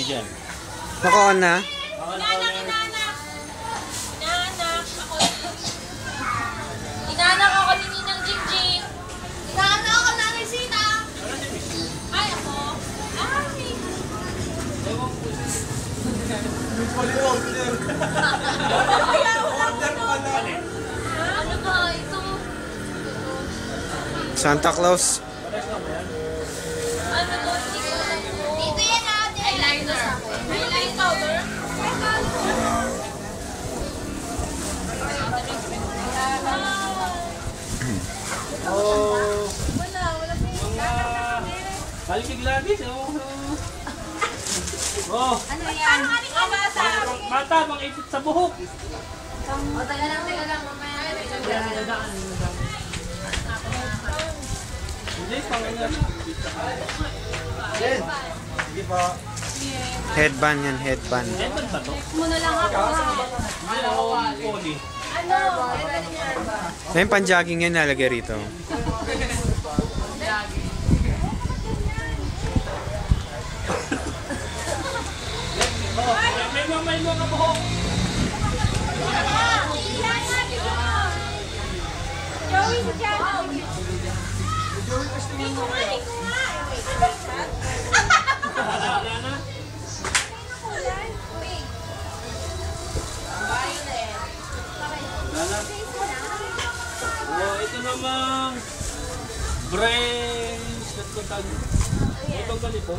TV dyan. Naka-on na? Inanak ako ni Ninang Jingjing. Inanak ako Nanay Sita. Ay, ako. Ay. Ano ba? Ito. Santa Claus. Ano to? Dito yan natin. Eyeliner. Eyeliner powder. Oh, Wala mga kalikig lagi. Oh, Ano yan? Ang bata. bata, mga ipit sa buhok. O, taga lang, mamaya. Hindi, pang ano. Sige po. Headband yan, headband. Headband ba to? Muna lang ako. Hindi ako poly. Ano? Ganyan. May pan-jogging yan nalagay rito. May mga buhok. Joey, si Joey. Iko nga, iko nga. Wala na. Wala na. Oh, ito namang brains. Ito ganito.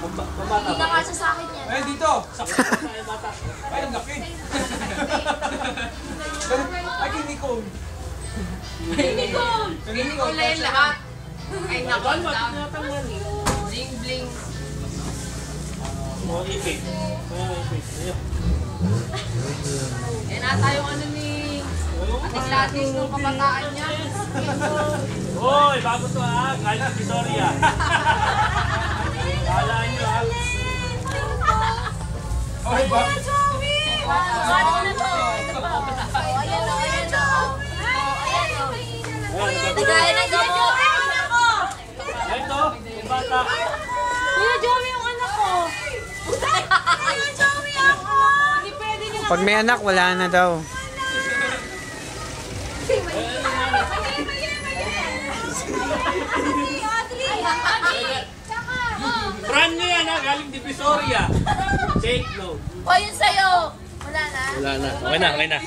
Pambata Hindi na ba? kasi sa akin yan. Ay, dito! Sakit sa bata. Ay, ang laki! Ay, kay Nicole! Nicole! Kay Nicole na yung lahat. Ay, Ito, naku, matinatangan. bling bling. Oh, ipit. Oh, ipit. Ayan. Yan ata yung ano ni Ate Gladys nung kabataan niya. Hoy, bago to ha. Galing sa Victoria. Kala nyo ha. Ay, ba? Joey! Ano na to? Ito pa. Ayan o, ayan o. Ayan o. Ayan, Nagaya ng gamot. Anak ko! ito, yung bata. Kuya Joey yung anak ko. Kuya Joey ako! Hindi pwede niyo Pag may anak, wala na daw. Brand new yan ha. Galing di Victoria. Take note. O, yun sa'yo. Wala na? Wala na. Okay na, okay na.